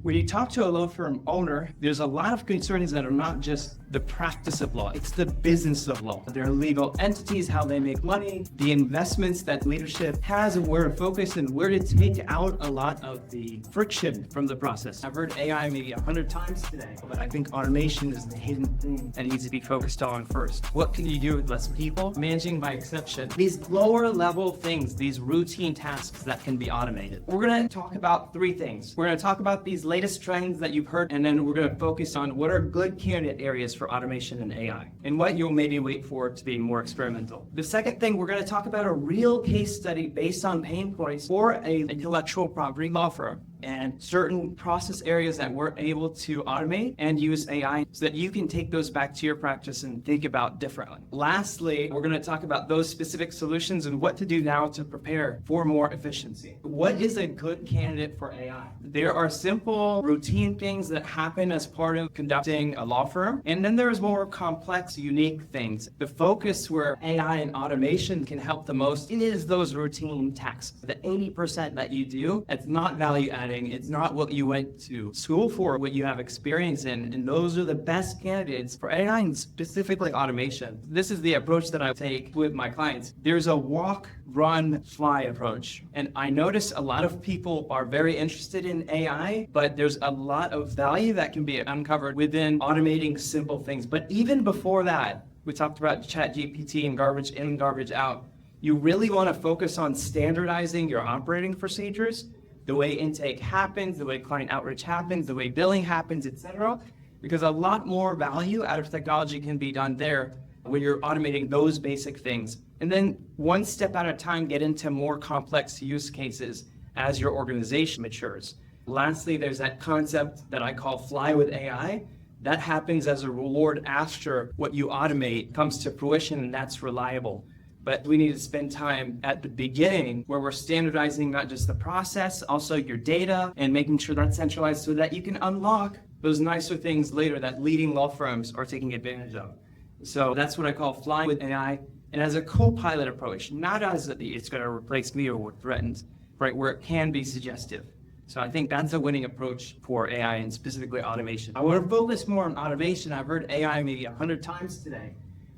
When you talk to a law firm owner, there's a lot of concerns that are not just the practice of law, it's the business of law. Their legal entities, how they make money, the investments that leadership has, and where to focus and where to take out a lot of the friction from the process. I've heard AI maybe 100 times today, but I think automation is the hidden thing that needs to be focused on first. What can you do with less people? Managing by exception. These lower level things, these routine tasks that can be automated. We're gonna talk about three things. We're gonna talk about these latest trends that you've heard, and then we're gonna focus on what are good candidate areas for automation and AI, and what you'll maybe wait for to be more experimental. The second thing, we're gonna talk about a real case study based on pain points for an intellectual property law firm and certain process areas that we're able to automate and use AI so that you can take those back to your practice and think about differently. Lastly, we're going to talk about those specific solutions and what to do now to prepare for more efficiency. What is a good candidate for AI? There are simple routine things that happen as part of conducting a law firm, and then there's more complex, unique things. The focus where AI and automation can help the most, it is those routine tasks. The 80% that you do, it's not value added. It's not what you went to school for, what you have experience in, and those are the best candidates for AI and specifically automation. This is the approach that I take with my clients. There's a walk, run, fly approach. And I notice a lot of people are very interested in AI, but there's a lot of value that can be uncovered within automating simple things. But even before that, we talked about ChatGPT and garbage in, garbage out. You really want to focus on standardizing your operating procedures, the way intake happens, the way client outreach happens, the way billing happens, etc. Because a lot more value out of technology can be done there when you're automating those basic things. And then one step at a time, get into more complex use cases as your organization matures. Lastly, there's that concept that I call fly with AI. That happens as a reward after what you automate comes to fruition, and that's reliable. But we need to spend time at the beginning where we're standardizing not just the process, also your data, and making sure that's centralized so that you can unlock those nicer things later that leading law firms are taking advantage of. So that's what I call flying with AI, and as a co-pilot approach, not as it's going to replace me or what threatens, right, where it can be suggestive. So I think that's a winning approach for AI and specifically automation. I want to focus more on automation. I've heard AI maybe 100 times today,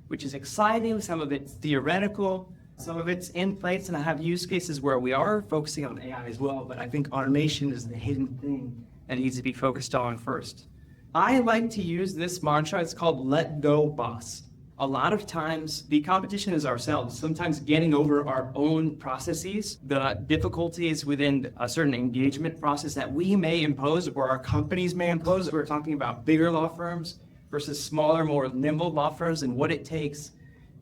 which is exciting. Some of it's theoretical, some of it's in place, and I have use cases where we are focusing on AI as well, but I think automation is the hidden thing that needs to be focused on first. I like to use this mantra, it's called let go boss. A lot of times the competition is ourselves, sometimes getting over our own processes, the difficulties within a certain engagement process that we may impose or our companies may impose. We're talking about bigger law firms versus smaller, more nimble law firms, and what it takes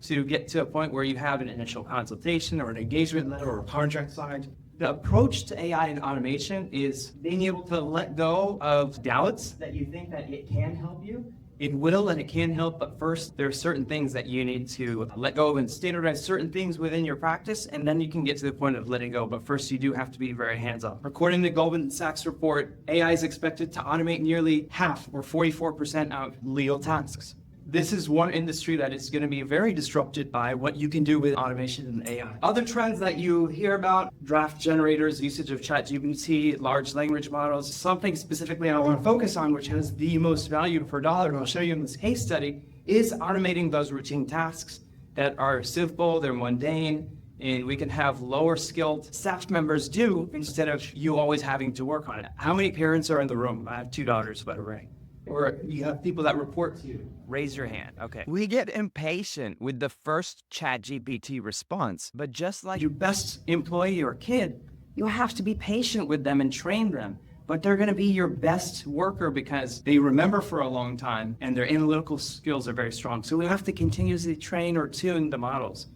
to get to a point where you have an initial consultation or an engagement letter or a contract signed. The approach to AI and automation is being able to let go of doubts that you think that it can help you. It will and it can help, but first there are certain things that you need to let go of and standardize certain things within your practice, and then you can get to the point of letting go. But first you do have to be very hands-on. According to the Goldman Sachs report, AI is expected to automate nearly half or 44% of legal tasks. This is one industry that is going to be very disrupted by what you can do with automation and AI. Other trends that you hear about, draft generators, usage of ChatGPT, large language models, something specifically I want to focus on, which has the most value per dollar, and I'll show you in this case study, is automating those routine tasks that are simple, they're mundane, and we can have lower skilled staff members do instead of you always having to work on it. How many parents are in the room? I have 2 daughters, by the way. Or you have people that report to you. Raise your hand. Okay. We get impatient with the first ChatGPT response, but just like your best employee or kid, you have to be patient with them and train them. But they're going to be your best worker because they remember for a long time and their analytical skills are very strong. So we have to continuously train or tune the models.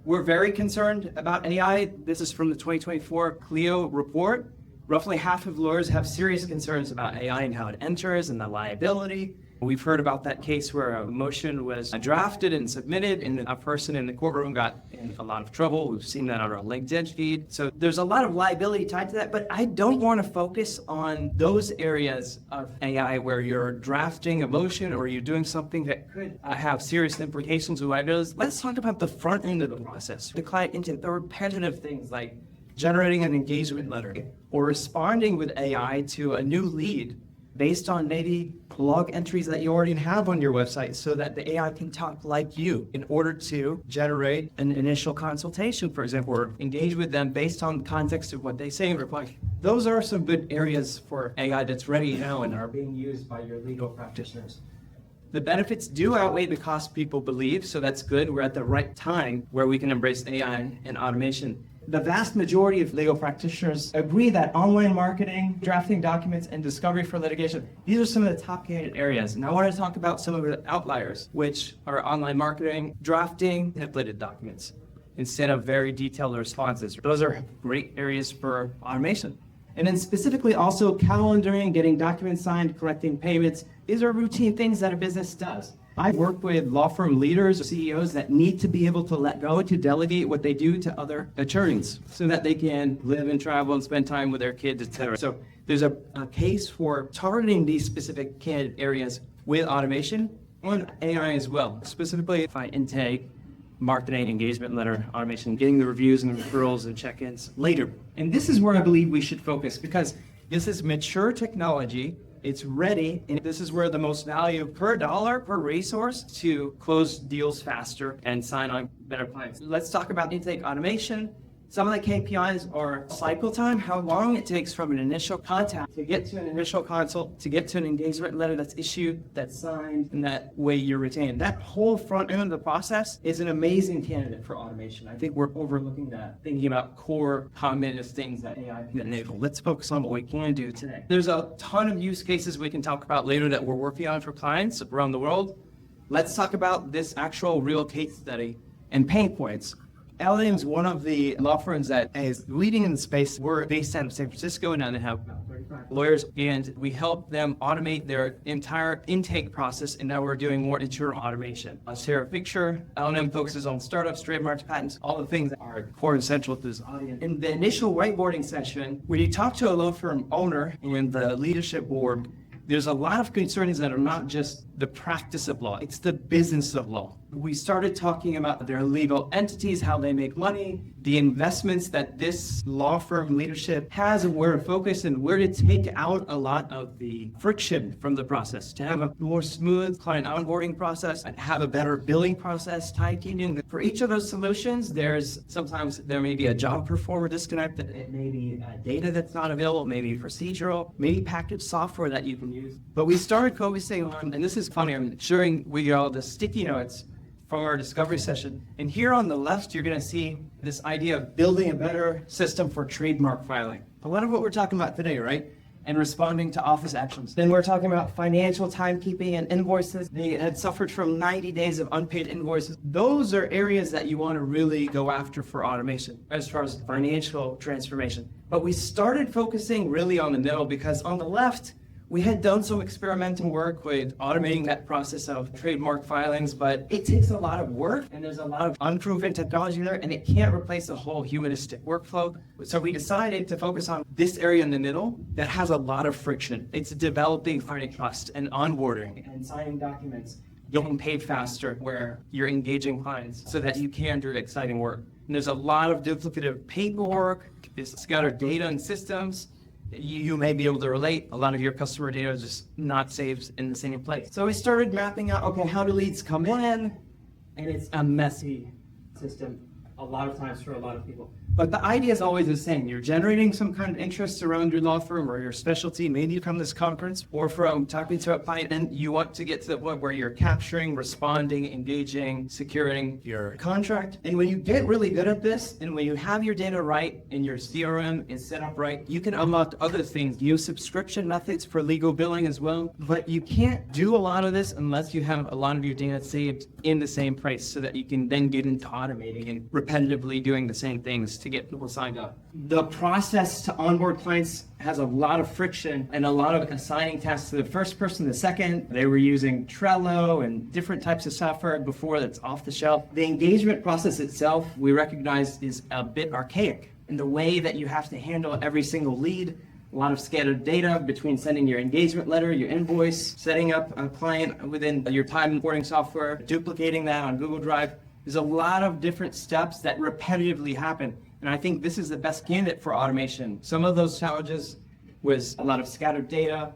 We're very concerned about AI. This is from the 2024 Clio report. Roughly half of lawyers have serious concerns about AI and how it enters and the liability. We've heard about that case where a motion was drafted and submitted and a person in the courtroom got in a lot of trouble. We've seen that on our LinkedIn feed. So there's a lot of liability tied to that, but I don't want to focus on those areas of AI where you're drafting a motion or you're doing something that could have serious implications with liabilities. Let's talk about the front end of the process. The client into the repetitive things like generating an engagement letter, or responding with AI to a new lead based on maybe blog entries that you already have on your website so that the AI can talk like you in order to generate an initial consultation, for example, or engage with them based on the context of what they say and reply. Those are some good areas for AI that's ready now and are being used by your legal practitioners. The benefits do outweigh the cost people believe, so that's good. We're at the right time where we can embrace AI and automation. The vast majority of legal practitioners agree that online marketing, drafting documents, and discovery for litigation, these are some of the top candidate areas. And I want to talk about some of the outliers, which are online marketing, drafting, templated documents, instead of very detailed responses. Those are great areas for automation. And then specifically also calendaring, getting documents signed, collecting payments. These are routine things that a business does. I work with law firm leaders, CEOs that need to be able to let go, to delegate what they do to other attorneys so that they can live and travel and spend time with their kids, etc. So there's a case for targeting these specific candidate areas with automation and AI as well, specifically by intake, marketing, engagement letter, automation, getting the reviews and the referrals and check-ins later. And this is where I believe we should focus because this is mature technology. It's ready, and this is where the most value per dollar, per resource to close deals faster and sign on better clients. Let's talk about intake automation. Some of the KPIs are cycle time, how long it takes from an initial contact to get to an initial consult, to get to an engagement letter that's issued, that's signed, and that way you're retained. That whole front end of the process is an amazing candidate for automation. I think we're overlooking that, thinking about core cognitive things that AI can enable. Let's focus on what we can do today. There's a ton of use cases we can talk about later that we're working on for clients around the world. Let's talk about this actual real case study and pain points. LM is one of the law firms that is leading in the space. We're based out of San Francisco, and now they have about 35 lawyers, and we help them automate their entire intake process, and now we're doing more internal automation. Sarah Picture, LM focuses on startups, trademarks, patents, all the things that are core and central to this audience. In the initial whiteboarding session, when you talk to a law firm owner and the leadership board, there's a lot of concerns that are not just the practice of law, it's the business of law. We started talking about their legal entities, how they make money, the investments that this law firm leadership has, and where to focus and where to take out a lot of the friction from the process, to have a more smooth client onboarding process and have a better billing process, timekeeping. For each of those solutions, sometimes there may be a job performer disconnect, it may be data that's not available, maybe procedural, maybe packaged software that you can use. But we started focusing on, and this is funny, I'm sharing with you all the sticky notes from our discovery session. And here on the left, you're going to see this idea of building a better system for trademark filing. A lot of what we're talking about today, right? And responding to office actions. Then we're talking about financial timekeeping and invoices. They had suffered from 90 days of unpaid invoices. Those are areas that you want to really go after for automation as far as financial transformation. But we started focusing really on the middle because on the left, we had done some experimental work with automating that process of trademark filings, but it takes a lot of work and there's a lot of unproven technology there and it can't replace the whole humanistic workflow. So we decided to focus on this area in the middle that has a lot of friction. It's developing client trust and onboarding and signing documents, getting paid faster where you're engaging clients so that you can do exciting work. And there's a lot of duplicative paperwork, there's scattered data and systems. You may be able to relate. A lot of your customer data is just not saved in the same place. So we started mapping out, okay, how do leads come in? And it's a messy system a lot of times for a lot of people. But the idea is always the same. You're generating some kind of interest around your law firm or your specialty, maybe from this conference or from talking to a client, and you want to get to the point where you're capturing, responding, engaging, securing your contract. And when you get really good at this, and when you have your data right and your CRM is set up right, you can unlock other things. Use subscription methods for legal billing as well. But you can't do a lot of this unless you have a lot of your data saved in the same place so that you can then get into automating and repetitively doing the same things to get people signed up. The process to onboard clients has a lot of friction and a lot of assigning tasks to the first person, the second. They were using Trello and different types of software before that's off the shelf. The engagement process itself, we recognize, is a bit archaic in the way that you have to handle every single lead. A lot of scattered data between sending your engagement letter, your invoice, setting up a client within your time reporting software, duplicating that on Google Drive. There's a lot of different steps that repetitively happen. And I think this is the best candidate for automation. Some of those challenges was a lot of scattered data,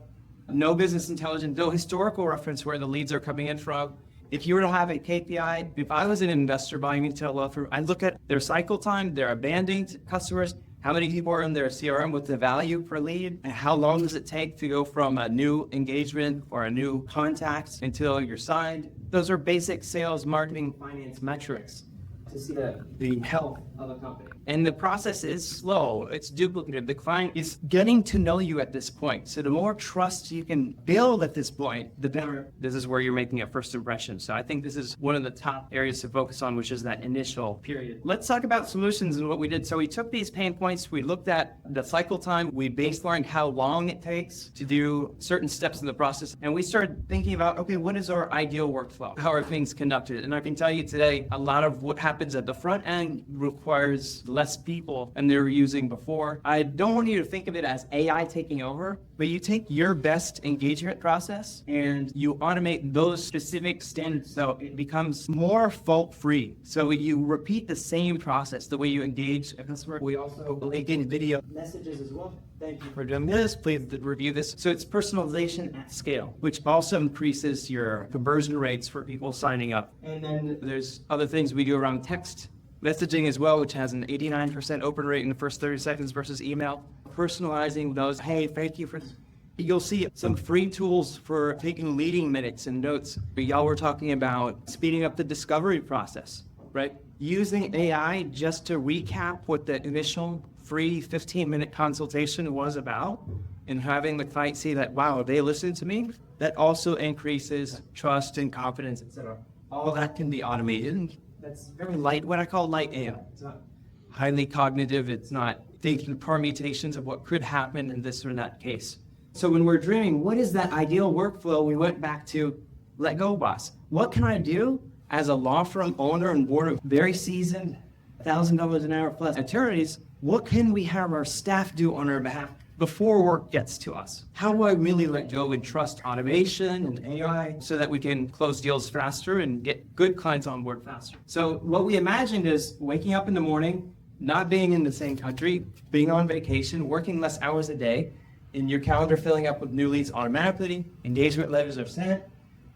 no business intelligence, no historical reference where the leads are coming in from. If you were to have a KPI, if I was an investor buying into a law firm, I'd look at their cycle time, their abandoned customers, how many people are in their CRM, what's the value per lead, and how long does it take to go from a new engagement or a new contact until you're signed. Those are basic sales, marketing, finance metrics to see the health of a company. And the process is slow. It's duplicative. The client is getting to know you at this point. So the more trust you can build at this point, the better. This is where you're making a first impression. So I think this is one of the top areas to focus on, which is that initial period. Let's talk about solutions and what we did. So we took these pain points, we looked at the cycle time, we baselined how long it takes to do certain steps in the process, and we started thinking about, okay, what is our ideal workflow? How are things conducted? And I can tell you today, a lot of what happens at the front end requires less people than they were using before. I don't want you to think of it as AI taking over, but you take your best engagement process and you automate those specific standards so it becomes more fault-free. So you repeat the same process, the way you engage a customer. We also link in video messages as well. Thank you for doing this. Please review this. So it's personalization at scale, which also increases your conversion rates for people signing up. And then there's other things we do around text messaging as well, which has an 89% open rate in the first 30 seconds versus email. Personalizing those, hey, thank you for this. You'll see some free tools for taking leading minutes and notes. Y'all were talking about speeding up the discovery process, right? Using AI just to recap what the initial free 15-minute consultation was about and having the client see that, wow, they listened to me. That also increases trust and confidence, etc. All that can be automated. That's very light, what I call light AI. It's not highly cognitive. It's not thinking permutations of what could happen in this or that case. So when we're dreaming, what is that ideal workflow? We went back to let go, boss. What can I do as a law firm owner and board of very seasoned, $1,000 an hour plus attorneys? What can we have our staff do on our behalf before work gets to us? How do I really let go and trust automation and AI so that we can close deals faster and get good clients on board faster? So what we imagined is waking up in the morning, not being in the same country, being on vacation, working less hours a day, and your calendar filling up with new leads automatically, engagement letters are sent,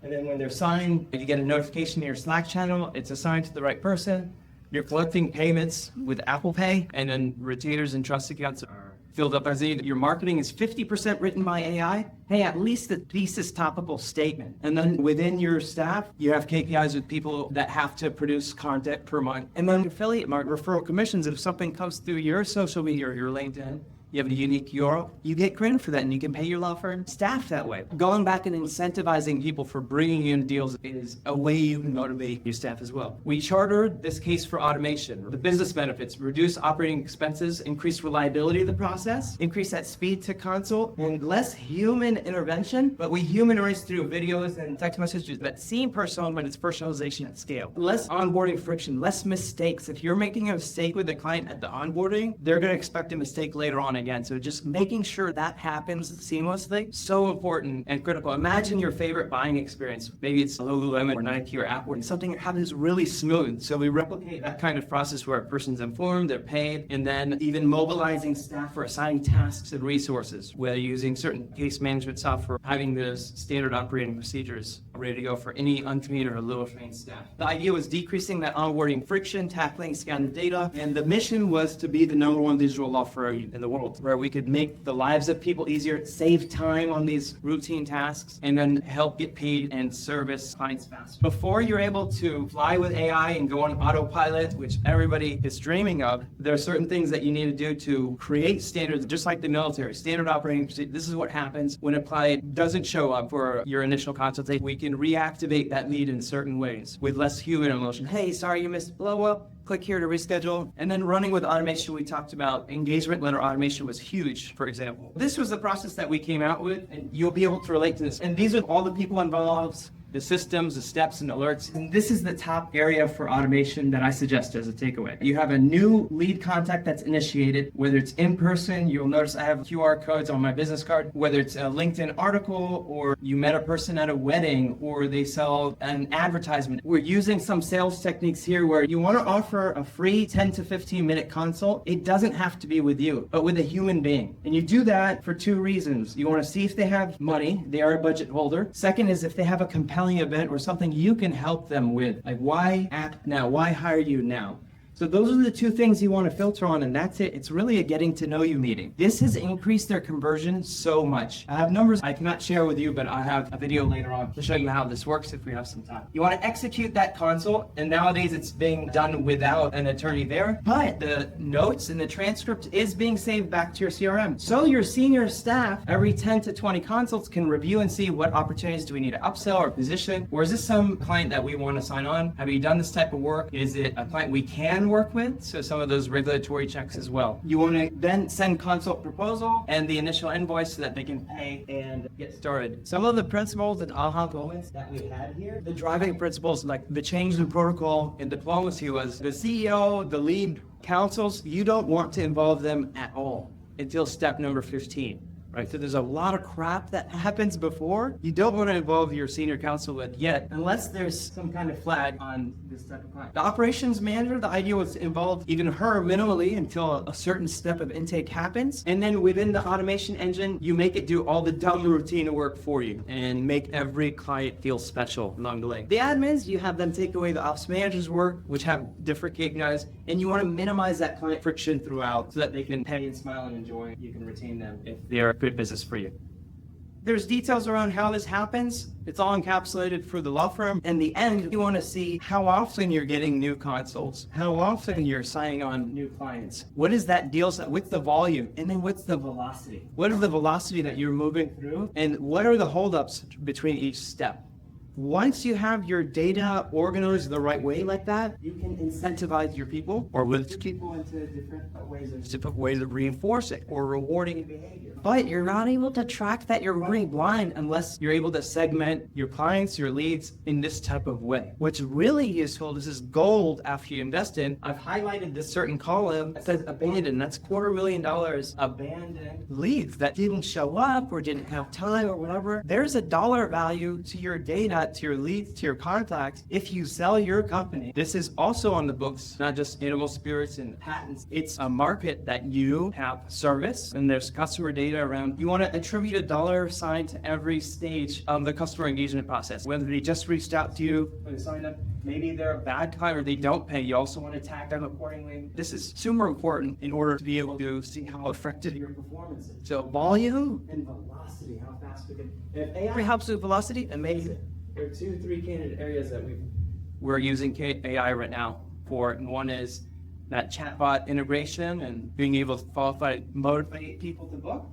and then when they're signed, you get a notification in your Slack channel, it's assigned to the right person, you're collecting payments with Apple Pay, and then retainers and trust accounts are filled up. As your marketing is 50% written by AI, hey, at least the thesis topical statement. And then within your staff, you have KPIs with people that have to produce content per month. And then affiliate market referral commissions, if something comes through your social media or your LinkedIn, you have a unique URL, you get credit for that and you can pay your law firm staff that way. Going back and incentivizing people for bringing in deals is a way you can motivate your staff as well. We chartered this case for automation. The business benefits, reduce operating expenses, increase reliability of the process, increase that speed to consult, and less human intervention, but we humanize through videos and text messages that seem personal, but it's personalization at scale. Less onboarding friction, less mistakes. If you're making a mistake with the client at the onboarding, they're going to expect a mistake later on again. So just making sure that happens seamlessly, so important and critical. Imagine your favorite buying experience. Maybe it's Lululemon or Nike or Apple, and something happens really smooth. So we replicate that kind of process where a person's informed, they're paid, and then even mobilizing staff for assigning tasks and resources, whether using certain case management software, having those standard operating procedures ready to go for any untrained or low trained staff. The idea was decreasing that onboarding friction, tackling scanned data, and the mission was to be the #1 digital law firm in the world, where we could make the lives of people easier, save time on these routine tasks, and then help get paid and service clients faster. Before you're able to fly with AI and go on autopilot, which everybody is dreaming of, there are certain things that you need to do to create standards, just like the military. Standard operating procedure. This is what happens when a client doesn't show up for your initial consultation. We can reactivate that lead in certain ways with less human emotion. Hey, sorry you missed blow up. Click here to reschedule. And then running with automation, we talked about engagement letter automation was huge, for example. This was the process that we came out with, and you'll be able to relate to this. And these are all the people involved. the systems, the steps, and alerts. And this is the top area for automation that I suggest as a takeaway. You have a new lead contact that's initiated, whether it's in person, you'll notice I have QR codes on my business card, whether it's a LinkedIn article, or you met a person at a wedding, or they sell an advertisement. We're using some sales techniques here where you want to offer a free 10 to 15 minute consult. It doesn't have to be with you, but with a human being. And you do that for two reasons. You want to see if they have money, they are a budget holder. Second is if they have a compelling event or something you can help them with. Like, why act now? Why hire you now? So those are the two things you want to filter on, and that's it. It's really a getting to know you meeting. This has increased their conversion so much. I have numbers I cannot share with you, but I have a video later on to show you how this works if we have some time. You want to execute that consult, and nowadays it's being done without an attorney there, but the notes and the transcript is being saved back to your CRM. So your senior staff, every 10 to 20 consults, can review and see what opportunities do we need to upsell or position, or is this some client that we want to sign on? Have you done this type of work? Is it a client we can work with? So some of those regulatory checks as well. You want to then send consult proposal and the initial invoice so that they can pay and get started. Some of the principles and aha moments that we had here, the driving principles, like the change in protocol in diplomacy, was the CEO, the lead counsels, you don't want to involve them at all until step number 15. Right, so there's a lot of crap that happens before you don't want to involve your senior counsel with yet, unless there's some kind of flag on this type of client. The operations manager, the idea was to involve even her minimally until a certain step of intake happens. And then within the automation engine, you make it do all the dumb routine work for you and make every client feel special along the way. The admins, you have them take away the ops manager's work, which have different KPIs, and you want to minimize that client friction throughout so that they can pay and smile and enjoy. You can retain them if they're good business for you. There's details around how this happens. It's all encapsulated for the law firm. In the end, you want to see how often you're getting new consults, how often you're signing on new clients. What is that deal set with the volume? And then what's the velocity? What is the velocity that you're moving through? And what are the holdups between each step? Once you have your data organized the right way like that, you can incentivize your people or with people into different ways of reinforcing or rewarding behavior. But you're not able to track that. You're running blind unless you're able to segment your clients, your leads in this type of way. What's really useful, this is gold after you invest in. I've highlighted this certain column that says abandoned. That's $250,000 abandoned leads that didn't show up or didn't have time or whatever. There's a dollar value to your data, to your leads, to your contacts, if you sell your company. This is also on the books, not just animal spirits and patents. It's a market that you have service, and there's customer data around. You want to attribute a dollar sign to every stage of the customer engagement process. Whether they just reached out to you when they signed up, maybe they're a bad client or they don't pay. You also want to tag them accordingly. This is super important in order to be able to see how effective your performance is. So volume and velocity, how fast we can. If AI helps with velocity, amazing. There are 2-3 candidate areas that we're using AI right now for, and one is that chatbot integration and being able to qualify, motivate people to book.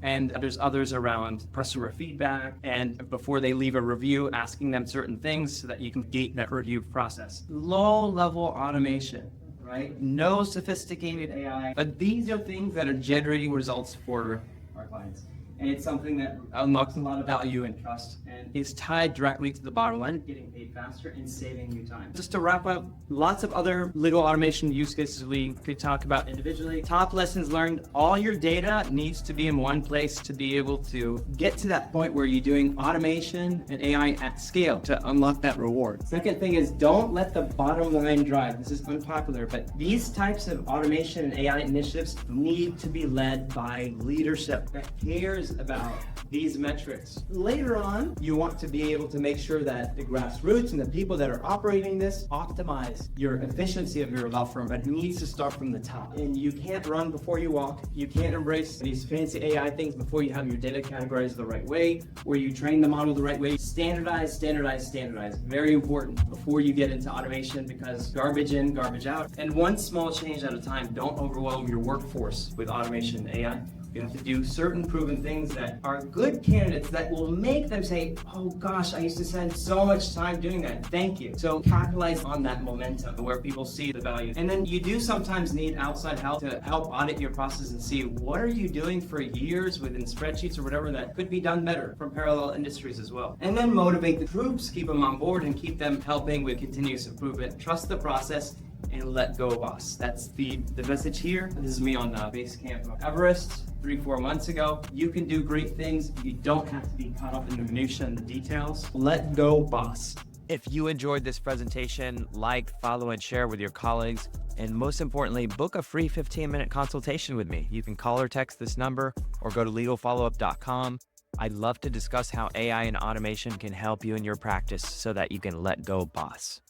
And there's others around customer feedback and before they leave a review, asking them certain things so that you can gate that review process. Low-level automation, right? No sophisticated AI, but these are things that are generating results for our clients. And it's something that unlocks a lot of value and trust and is tied directly to the bottom line, getting paid faster and saving you time. Just to wrap up, lots of other legal automation use cases we could talk about individually. Top lessons learned, all your data needs to be in one place to be able to get to that point where you're doing automation and AI at scale to unlock that reward. Second thing is don't let the bottom line drive. This is unpopular, but these types of automation and AI initiatives need to be led by leadership that cares about these metrics. Later on, you want to be able to make sure that the grassroots and the people that are operating this optimize your efficiency of your law firm, but it needs to start from the top. And you can't run before you walk. You can't embrace these fancy AI things before you have your data categorized the right way, or you train the model the right way. Standardize, standardize, standardize. Very important before you get into automation because garbage in, garbage out. And one small change at a time. Don't overwhelm your workforce with automation and AI. You have to do certain proven things that are good candidates that will make them say, oh gosh, I used to spend so much time doing that. Thank you. So capitalize on that momentum where people see the value. And then you do sometimes need outside help to help audit your process and see what are you doing for years within spreadsheets or whatever that could be done better from parallel industries as well. And then motivate the troops, keep them on board and keep them helping with continuous improvement. Trust the process and let go, boss. That's the message here. This is me on base camp Everest 3-4 months ago. You can do great things. You don't have to be caught up in the minutia and the details. Let go, boss. If you enjoyed this presentation, like, follow, and share with your colleagues. And most importantly, book a free 15-minute consultation with me. You can call or text this number or go to legalfollowup.com. I'd love to discuss how AI and automation can help you in your practice so that you can let go, boss.